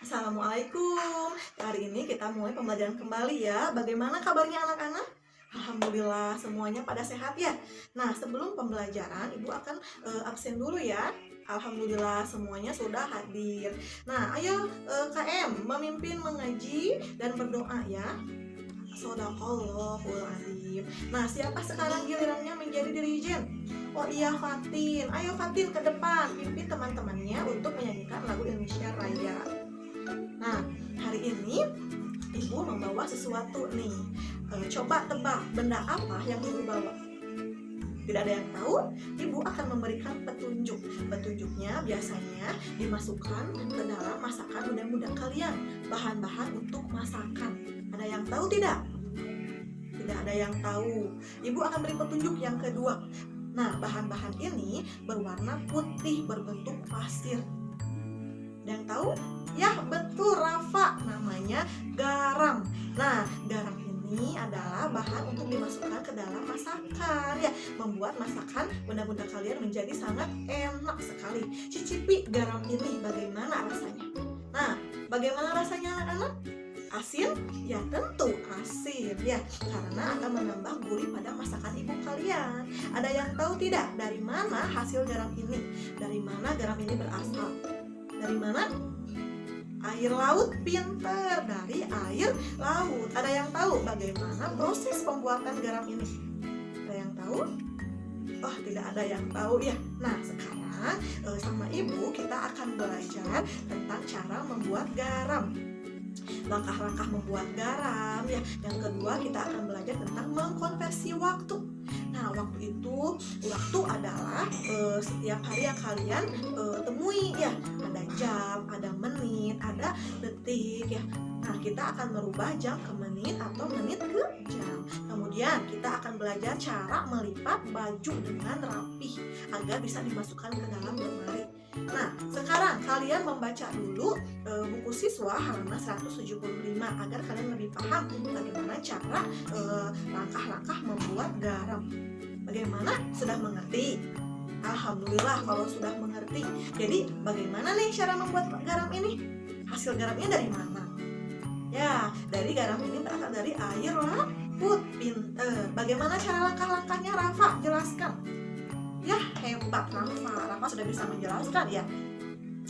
Assalamualaikum. Hari ini kita mulai pembelajaran kembali ya. Bagaimana kabarnya anak-anak? Alhamdulillah semuanya pada sehat ya. Nah, sebelum pembelajaran Ibu akan absen dulu ya. Alhamdulillah semuanya sudah hadir. Nah, ayo KM memimpin mengaji dan berdoa ya. Shodaqallahul adzim. Nah, siapa sekarang gilirannya menjadi dirijen? Oh iya, Fatin. Ayo Fatin ke depan, pimpin teman-temannya untuk menyanyikan lagu Indonesia Raya. Nah, hari ini Ibu membawa sesuatu nih. Coba tebak benda apa yang Ibu bawa? Tidak ada yang tahu? Ibu akan memberikan petunjuk. Petunjuknya biasanya dimasukkan ke dalam masakan muda-muda kalian. Bahan-bahan untuk masakan. Ada yang tahu tidak? Tidak ada yang tahu. Ibu akan beri petunjuk yang kedua. Nah, bahan-bahan ini berwarna putih berbentuk pasir. Ada yang tahu? Ya, betul Rafa, namanya garam. Nah, garam ini adalah bahan untuk dimasukkan ke dalam masakan ya, membuat masakan benda-benda kalian menjadi sangat enak sekali. Cicipi garam ini bagaimana rasanya? Nah, bagaimana rasanya anak-anak? Asin? Ya tentu asin ya, karena akan menambah gurih pada masakan ibu kalian. Ada yang tahu tidak dari mana hasil garam ini? Dari mana garam ini berasal? Dari mana? Air laut, pinter, dari air laut. Ada yang tahu bagaimana proses pembuatan garam ini? Ada yang tahu? Oh, tidak ada yang tahu ya. Nah, sekarang sama ibu kita akan belajar tentang cara membuat garam. Langkah-langkah membuat garam ya. Yang kedua kita akan belajar tentang mengkonversi waktu. Nah, waktu adalah setiap hari yang kalian temui ya. Ada jam, ada menit, ada detik ya. Nah, kita akan merubah jam ke menit atau menit ke jam. Kemudian kita akan belajar cara melipat baju dengan rapih agar bisa dimasukkan ke dalam lemari. Nah, sekarang kalian membaca dulu buku siswa halaman 175 agar kalian lebih paham bagaimana cara langkah-langkah membuat garam. Bagaimana? Sudah mengerti? Alhamdulillah kalau sudah mengerti. Jadi, bagaimana nih cara membuat garam ini? Hasil garamnya dari mana? Ya, dari garam ini berasal dari air laut. Pinter. Bagaimana cara langkah-langkahnya Rafa? Jelaskan. Ya, hebat Rafa sudah bisa menjelaskan ya.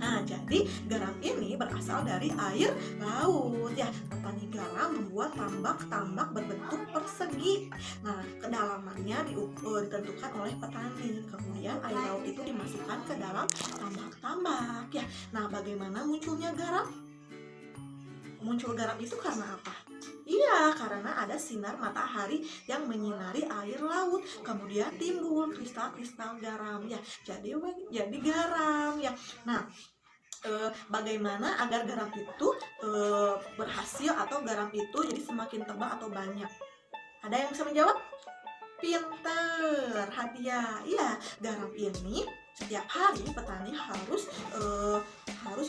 Nah, jadi garam ini berasal dari air laut ya. Petani garam membuat tambak-tambak berbentuk persegi. Nah, kedalamannya ditentukan oleh petani. Kemudian air laut itu dimasukkan ke dalam tambak-tambak ya. Nah, bagaimana munculnya garam? Muncul garam itu karena apa? Iya, karena ada sinar matahari yang menyinari air laut, kemudian timbul kristal-kristal garam ya. Jadi garam ya. Nah, bagaimana agar garam itu berhasil atau garam itu jadi semakin tebal atau banyak? Ada yang bisa menjawab? Pinter, hadiah. Iya, garam ini setiap hari petani harus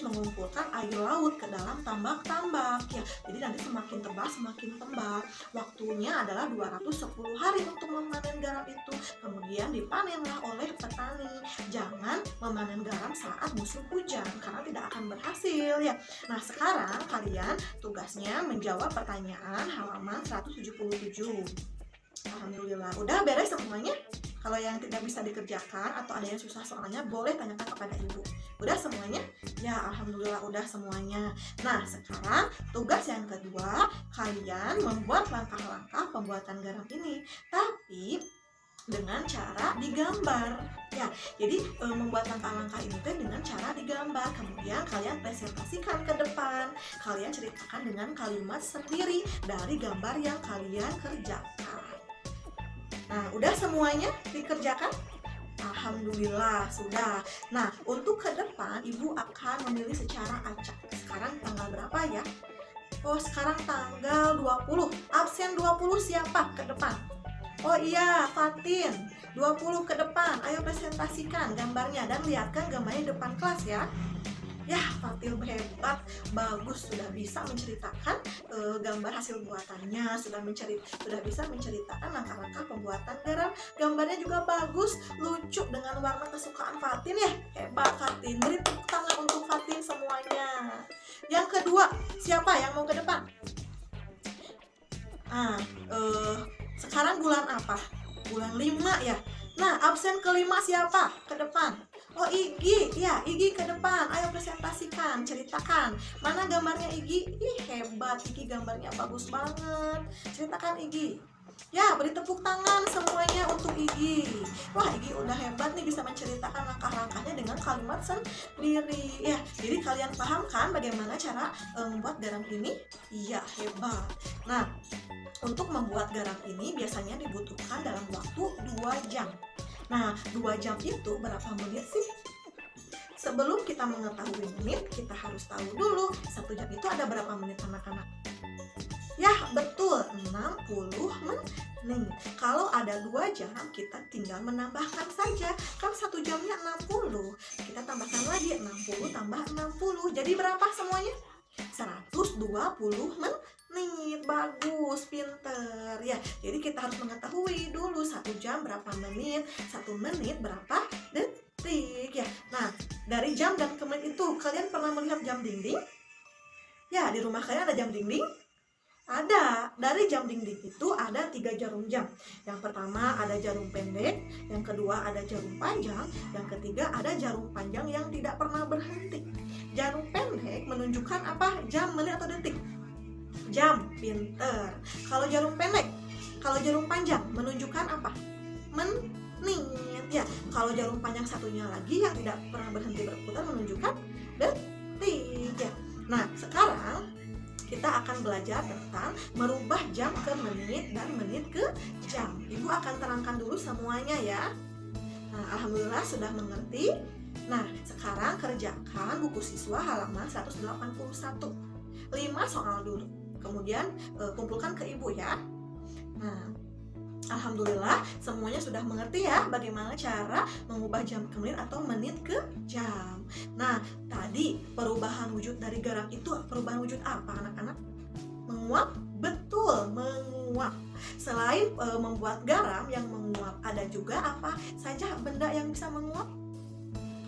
mengumpulkan air laut ke dalam tambak-tambak ya. Jadi nanti semakin tebal semakin tebal. Waktunya adalah 210 hari untuk memanen garam itu. Kemudian dipanenlah oleh petani. Jangan memanen garam saat musim hujan karena tidak akan berhasil ya. Nah, sekarang kalian tugasnya menjawab pertanyaan halaman 177. Alhamdulillah, udah beres semuanya? Kalau yang tidak bisa dikerjakan atau ada yang susah soalnya boleh tanyakan kepada ibu. Udah semuanya? Ya, alhamdulillah udah semuanya. Nah, sekarang tugas yang kedua, kalian membuat langkah-langkah pembuatan garam ini. Tapi dengan cara digambar ya. Jadi membuat langkah-langkah ini dengan cara digambar. Kemudian kalian presentasikan ke depan. Kalian ceritakan dengan kalimat sendiri dari gambar yang kalian kerjakan. Nah, udah semuanya dikerjakan? Alhamdulillah, sudah. Nah, untuk ke depan, Ibu akan memilih secara acak. Sekarang tanggal berapa ya? Oh, sekarang tanggal 20. Absen 20 siapa ke depan? Oh iya, Fatin. 20 ke depan. Ayo presentasikan gambarnya dan lihatkan gambarnya di depan kelas ya. Ya, Fatil hebat, bagus, sudah bisa menceritakan gambar hasil buatannya, sudah bisa menceritakan langkah-langkah pembuatan garam. Gambarnya juga bagus, lucu dengan warna kesukaan Fatin ya. Hebat Fatin. Beri tepuk tangan untuk Fatin semuanya. Yang kedua, siapa yang mau ke depan? Nah, sekarang bulan apa? Bulan 5 ya. Nah, absen kelima siapa? Ke depan. Oh, Igi. Ya, Igi ke depan. Ayo presentasikan, ceritakan. Mana gambarnya Igi? Ih, hebat. Igi gambarnya bagus banget. Ceritakan Igi. Ya, beri tepuk tangan semuanya untuk Igi. Wah, Igi udah hebat nih bisa menceritakan langkah-langkahnya dengan kalimat sendiri. Ya, jadi kalian paham kan bagaimana cara membuat garam ini? Iya, hebat. Nah, untuk membuat garam ini biasanya dibutuhkan dalam waktu 2 jam. Nah, 2 jam itu berapa menit sih? Sebelum kita mengetahui menit, kita harus tahu dulu 1 jam itu ada berapa menit anak-anak. Ya, betul, 60 menit. Kalau ada 2 jam, kita tinggal menambahkan saja. Kan 1 jamnya 60. Kita tambahkan lagi 60 tambah 60. Jadi berapa semuanya? 120 menit. Bagus, pinter. Ya, jadi kita harus mengetahui dulu 1 jam berapa menit, 1 menit berapa detik ya. Nah, dari jam dan ke menit itu kalian pernah melihat jam dinding? Ya, di rumah kalian ada jam dinding? Ada. Dari jam dinding itu ada 3 jarum jam. Yang pertama ada jarum pendek, yang kedua ada jarum panjang, yang ketiga ada jarum panjang yang tidak pernah berhenti. Jarum pendek menunjukkan apa? Jam, menit atau detik? Jam, pinter. Kalau jarum pendek, kalau jarum panjang menunjukkan apa? Menit. Ya, kalau jarum panjang satunya lagi yang tidak pernah berhenti berputar menunjukkan detik. Ya. Nah, sekarang kita akan belajar tentang merubah jam ke menit dan menit ke jam. Ibu akan terangkan dulu semuanya ya. Nah, alhamdulillah sudah mengerti. Nah, sekarang kerjakan buku siswa halaman 181. 5 soal dulu. Kemudian kumpulkan ke ibu ya. Nah, alhamdulillah semuanya sudah mengerti ya bagaimana cara mengubah jam ke menit atau menit ke jam. Nah, tadi perubahan wujud dari garam itu perubahan wujud apa anak-anak? Menguap? Betul, menguap. Selain membuat garam yang menguap, ada juga apa saja benda yang bisa menguap?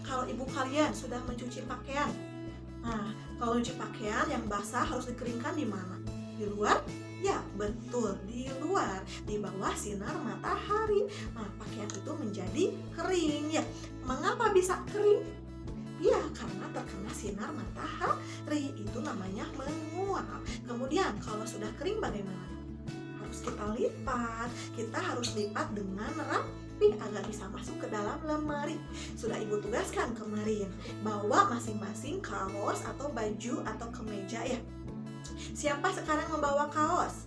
Kalau ibu kalian sudah mencuci pakaian, nah, kalau mencuci pakaian yang basah harus dikeringkan di mana? Di luar? Ya, betul, di luar, di bawah sinar matahari. Nah, pakaian itu menjadi kering ya. Mengapa bisa kering? Ya, karena terkena sinar matahari. Itu namanya menguap. Kemudian, kalau sudah kering bagaimana? Harus kita lipat. Kita harus lipat dengan rapi agar bisa masuk ke dalam lemari. Sudah ibu tugaskan kemarin, bawa masing-masing kaos atau baju atau kemeja ya. Siapa sekarang membawa kaos?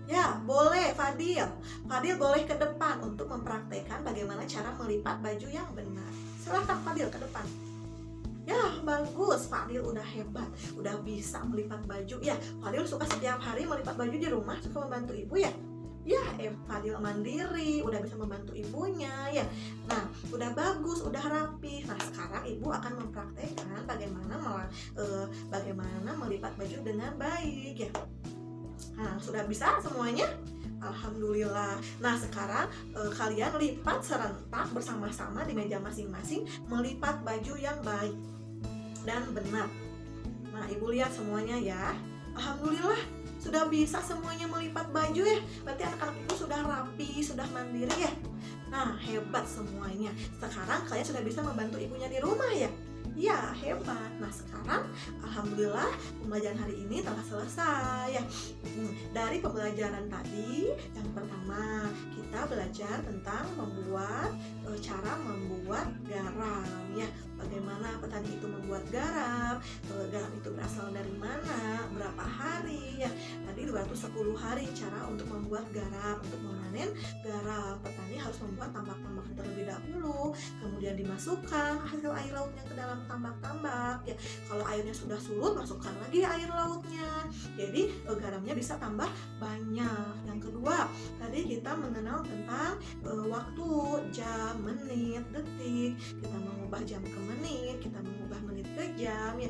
Ya, boleh Fadil. Fadil boleh ke depan untuk mempraktekkan bagaimana cara melipat baju yang benar. Silahkan Fadil ke depan. Ya, bagus. Fadil udah hebat. Udah bisa melipat baju. Ya, Fadil suka setiap hari melipat baju di rumah, suka membantu ibu ya. Ya, Fadil mandiri, udah bisa membantu ibunya ya. Nah, udah bagus, udah rapi. Nah, sekarang ibu akan mempraktekkan bagaimana melipat baju dengan baik ya. Nah, sudah bisa semuanya? Alhamdulillah. Nah, sekarang kalian lipat serentak bersama-sama di meja masing-masing, melipat baju yang baik dan benar. Nah, ibu lihat semuanya ya. Alhamdulillah sudah bisa semuanya melipat baju ya. Berarti anak-anak ibu sudah rapi, sudah mandiri ya. Nah, hebat semuanya. Sekarang kalian sudah bisa membantu ibunya di rumah ya. Ya, hebat. Nah, sekarang alhamdulillah pembelajaran hari ini telah selesai ya. Dari pembelajaran tadi, yang pertama kita belajar tentang cara membuat garam ya. Bagaimana petani itu membuat garam, garam itu berasal dari mana, berapa hari ya. Tadi 210 hari cara untuk membuat garam, untuk memanen garam. Petani harus membuat tambak-tambak terlebih dahulu, kemudian dimasukkan hasil air lautnya ke dalam tambak-tambak ya. Kalau airnya sudah surut, masukkan lagi air lautnya. Jadi garamnya bisa tambah banyak. Yang kedua, tadi kita mengenal tentang waktu, jam, menit, detik. Kita mengubah jam ke menit, kita mengubah menit ke jam ya.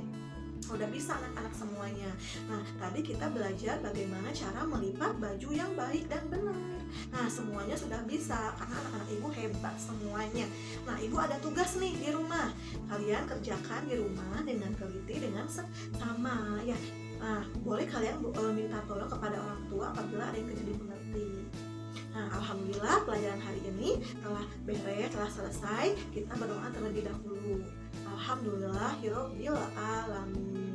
Udah bisa anak-anak semuanya. Nah, tadi kita belajar bagaimana cara melipat baju yang baik dan benar. Nah, semuanya sudah bisa karena anak-anak ibu hebat semuanya. Nah, ibu ada tugas nih di rumah. Kalian kerjakan di rumah dengan teliti, dengan sama ya. Nah, boleh kalian minta tolong kepada orang tua apabila ada yang tidak dimengerti. Nah, alhamdulillah pelajaran hari ini telah beres, telah selesai. Kita berdoa terlebih dahulu. Alhamdulillahirabbil alamin.